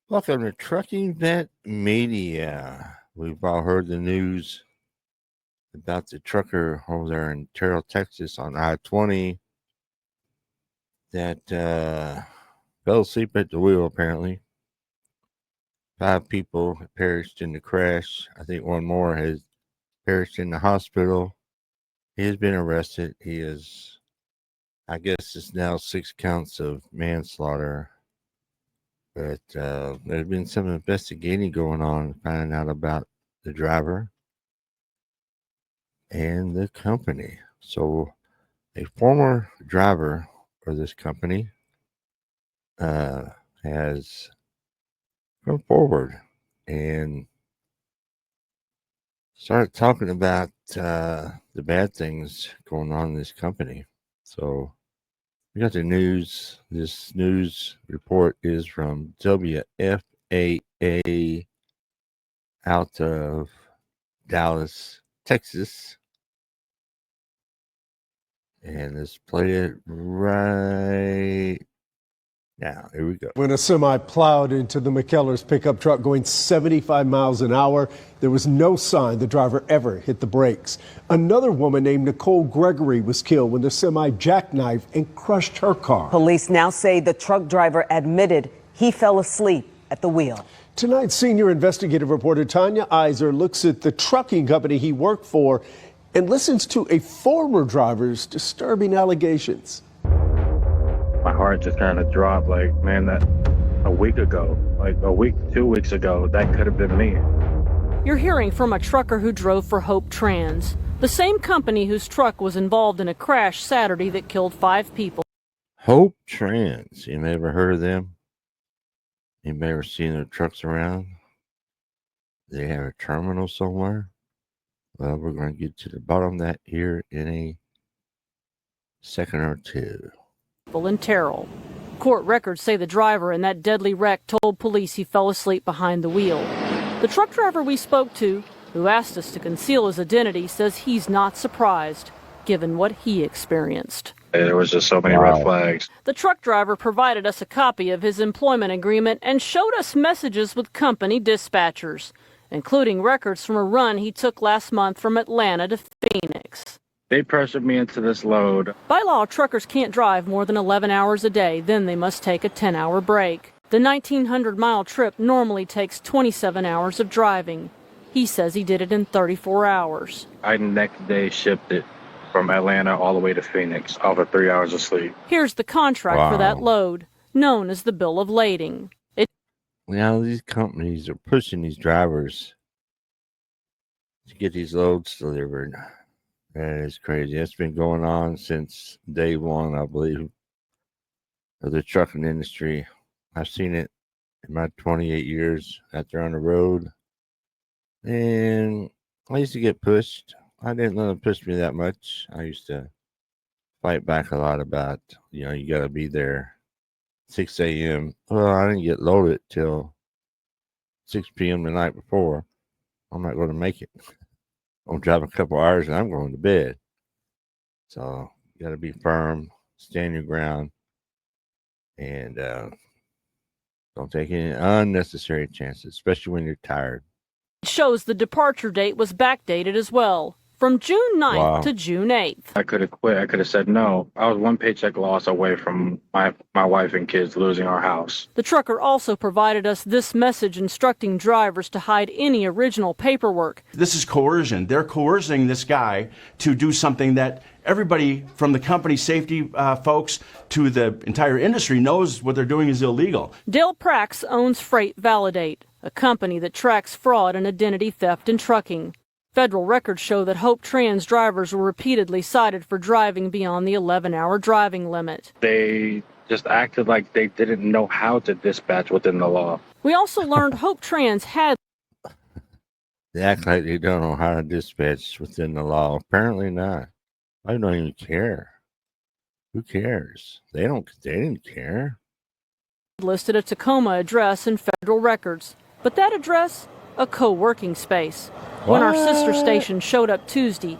Welcome to Trucking Vet Media. We've all heard the news about the trucker over there in Terrell, Texas on I-20 that fell asleep at the wheel, apparently. 5 people perished in the crash. I think one more has perished in the hospital. He has been arrested. He is, I guess it's now 6 counts of manslaughter. But there's been some investigating going on, finding out about the driver and the company. So a former driver for this company has come forward and started talking about the bad things going on in this company. So we got the news. This news report is from WFAA out of Dallas, Texas. And let's play it right now. Here we go. When a semi plowed into the McKellar's pickup truck going 75 miles an hour, there was no sign the driver ever hit the brakes. Another woman named Nicole Gregory was killed when the semi jackknifed and crushed her car. Police now say the truck driver admitted he fell asleep at the wheel. Tonight, senior investigative reporter Tanya Iser looks at the trucking company he worked for and listens to a former driver's disturbing allegations. My heart just kind of dropped, like, man, that a week ago, like a week, 2 weeks ago, that could have been me. You're hearing from a trucker who drove for Hope Trans, the same company whose truck was involved in a crash Saturday that killed 5 people. Hope Trans. You may ever heard of them? You may ever seen their trucks around? They have a terminal somewhere? Well, we're going to get to the bottom of that here in a second or two. In Terrell. Court records say the driver in that deadly wreck told police he fell asleep behind the wheel. The truck driver we spoke to, who asked us to conceal his identity, says he's not surprised, given what he experienced. There was just so many red flags. The truck driver provided us a copy of his employment agreement and showed us messages with company dispatchers, including records from a run he took last month from Atlanta to Phoenix. They pressured me into this load. By law, truckers can't drive more than 11 hours a day, then they must take a 10-hour break. The 1,900-mile trip normally takes 27 hours of driving. He says he did it in 34 hours. I next day shipped it from Atlanta all the way to Phoenix, off of 3 hours of sleep. Here's the contract for that load, known as the bill of lading. Now, these companies are pushing these drivers to get these loads delivered. That is crazy. That's been going on since day one, I believe, of the trucking industry. I've seen it in my 28 years out there on the road. And I used to get pushed. I didn't let them push me that much. I used to fight back a lot about, you got to be there 6 a.m. Well, I didn't get loaded till 6 p.m. the night before. I'm not going to make it. I'll drive a couple hours and I'm going to bed. So you got to be firm, stand your ground, and don't take any unnecessary chances, especially when you're tired. It shows the departure date was backdated as well, from June 9th to June 8th. I could have quit. I could have said no. I was one paycheck loss away from my wife and kids losing our house. The trucker also provided us this message instructing drivers to hide any original paperwork. This is coercion. They're coercing this guy to do something that everybody from the company safety folks to the entire industry knows what they're doing is illegal. Dale Prax owns Freight Validate, a company that tracks fraud and identity theft in trucking. Federal records show that Hope Trans drivers were repeatedly cited for driving beyond the 11-hour driving limit. They just acted like they didn't know how to dispatch within the law. We also learned Hope Trans had... They act like they don't know how to dispatch within the law. Apparently not. I don't even care. Who cares? They didn't care. listed a Tacoma address in federal records, but that address, a co-working space. When our sister station showed up Tuesday,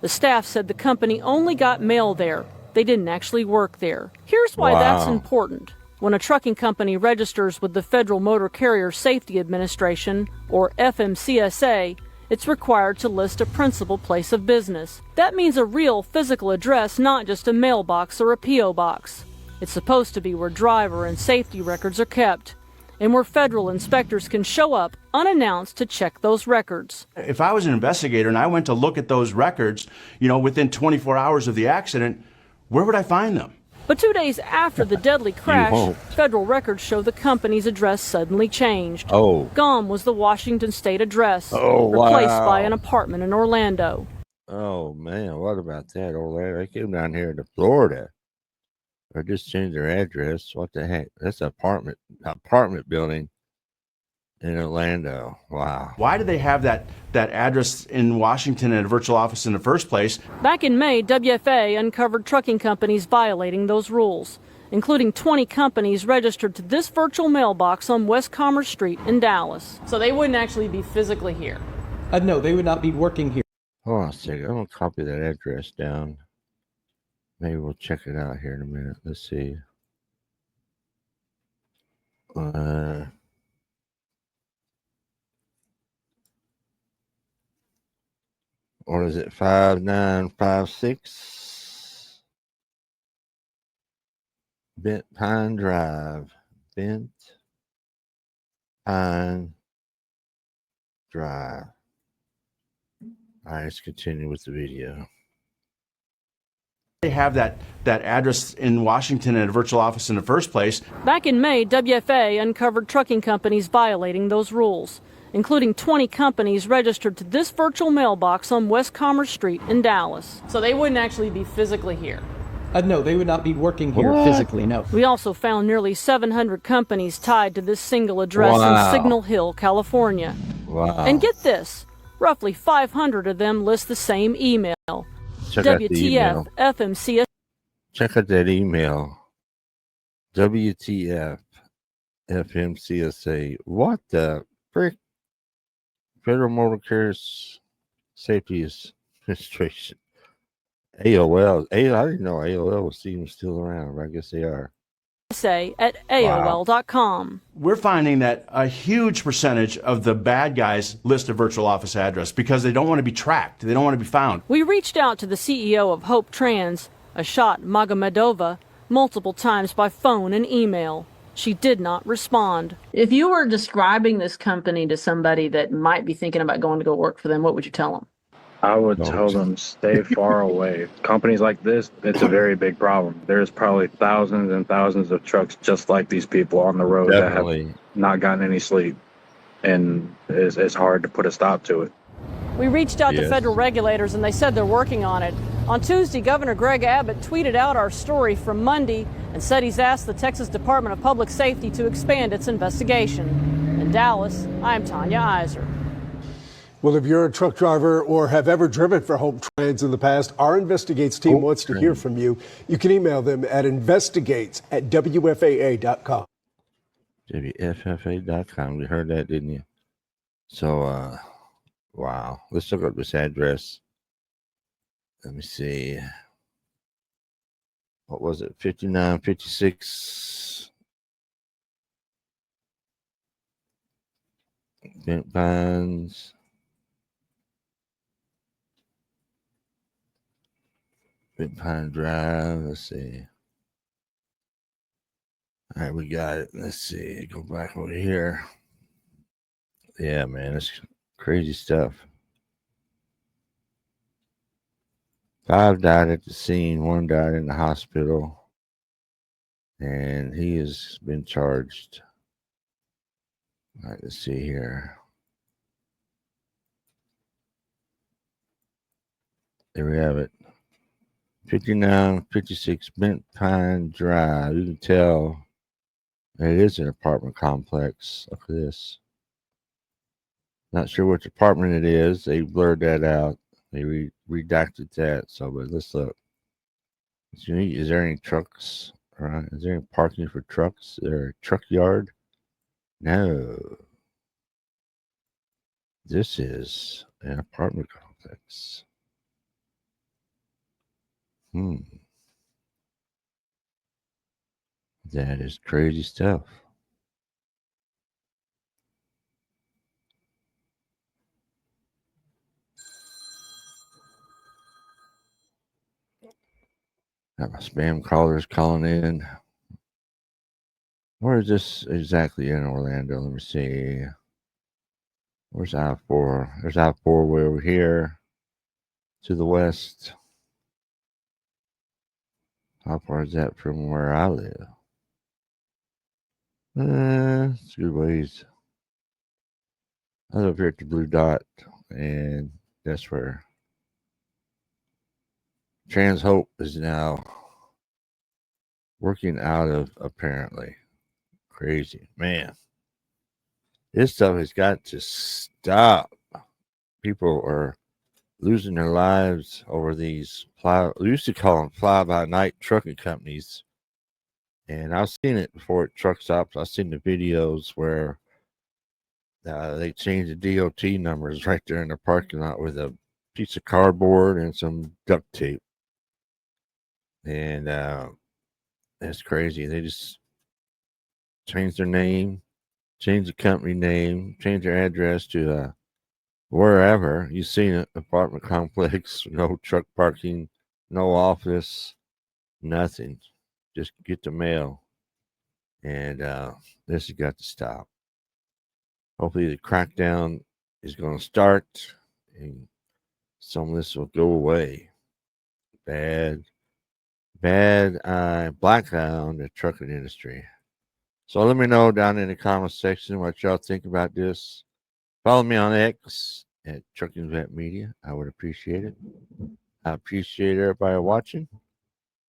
the staff said the company only got mail there. They didn't actually work there. Here's why that's important. When a trucking company registers with the Federal Motor Carrier Safety Administration, or FMCSA, it's required to list a principal place of business. That means a real physical address, not just a mailbox or a P.O. box. It's supposed to be where driver and safety records are kept, and where federal inspectors can show up unannounced to check those records. If I was an investigator and I went to look at those records, within 24 hours of the accident, where would I find them? But 2 days after the deadly crash, federal records show the company's address suddenly changed. Oh. Gone was the Washington State address, Oh, replaced wow. by an apartment in Orlando. Oh, man. What about that? Orlando? They came down here to Florida. Or just changed their address. What the heck? That's an apartment building in Orlando. Wow. Why do they have that address in Washington in a virtual office in the first place? Back in May, WFA uncovered trucking companies violating those rules, including 20 companies registered to this virtual mailbox on West Commerce Street in Dallas. So they wouldn't actually be physically here? No, they would not be working here. Hold on a second. I'm going to copy that address down. Maybe we'll check it out here in a minute. Let's see. What is it? 5956 Bent Pine Drive. Bent Pine Drive. All right, let's continue with the video. They have that address in Washington in a virtual office in the first place. Back in May, WFA uncovered trucking companies violating those rules, including 20 companies registered to this virtual mailbox on West Commerce Street in Dallas. So they wouldn't actually be physically here? No, they would not be working here physically, no. We also found nearly 700 companies tied to this single address in Signal Hill, California. Wow. And get this, roughly 500 of them list the same email. Check out the WTF email. FMCS. Check out that email. WTF FMCSA. What the frick? Federal Motor Carrier Safety Administration. AOL. I didn't know AOL was even still around, but I guess they are. At AOL.com. We're finding that a huge percentage of the bad guys list a virtual office address because they don't want to be tracked. They don't want to be found. We reached out to the CEO of Hope Trans, Ashat Magomedova, multiple times by phone and email. She did not respond. If you were describing this company to somebody that might be thinking about going to go work for them, what would you tell them? I would tell them stay far away. Companies like this, it's a very big problem. There's probably thousands and thousands of trucks just like these people on the road that have not gotten any sleep, and it's hard to put a stop to it. We reached out to federal regulators, and they said they're working on it. On Tuesday, Governor Greg Abbott tweeted out our story from Monday and said he's asked the Texas Department of Public Safety to expand its investigation. In Dallas, I'm Tanya Iser. Well, if you're a truck driver or have ever driven for Hope Trans in the past, our Investigates team wants to hear from you. You can email them at investigates@wfaa.com. WFFA.com. You heard that, didn't you? So, wow. Let's look up this address. Let me see. What was it? 5956 Bent Pines. Bent Pine Drive. Let's see. All right, we got it. Let's see. Go back over here. Yeah, man, it's crazy stuff. 5 died at the scene. 1 died in the hospital. And he has been charged. All right, let's see here. There we have it. 5956 Bent Pine Drive. You can tell it is an apartment complex. Look at this. Not sure which apartment it is. They blurred that out. They redacted that. So, but let's look. Is there any trucks? Right? Is there any parking for trucks? Is there a truck yard? No. This is an apartment complex. That is crazy stuff. Got my spam callers calling in. Where is this exactly in Orlando? Let me see. Where's I-4? There's I-4 way over here to the west. How far is that from where I live? It's good ways. I live here at the blue dot, and that's where Trans Hope is now working out of, apparently. Crazy. Man. This stuff has got to stop. People are losing their lives over these we used to call them fly-by-night trucking companies. And I've seen it before at truck stops. I've seen the videos where they change the DOT numbers right there in the parking lot with a piece of cardboard and some duct tape. And that's crazy. They just change their name, change the company name, change their address to wherever. You've seen it, apartment complex, no truck parking, no office, nothing. Just get the mail. And this has got to stop. Hopefully the crackdown is going to start and some of this will go away. Bad black eye on the trucking industry. So let me know down in the comment section what y'all think about this. Follow me on X at Trucking Vet Media. I would appreciate it. I appreciate everybody watching.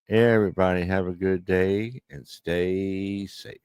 Everybody have a good day and stay safe.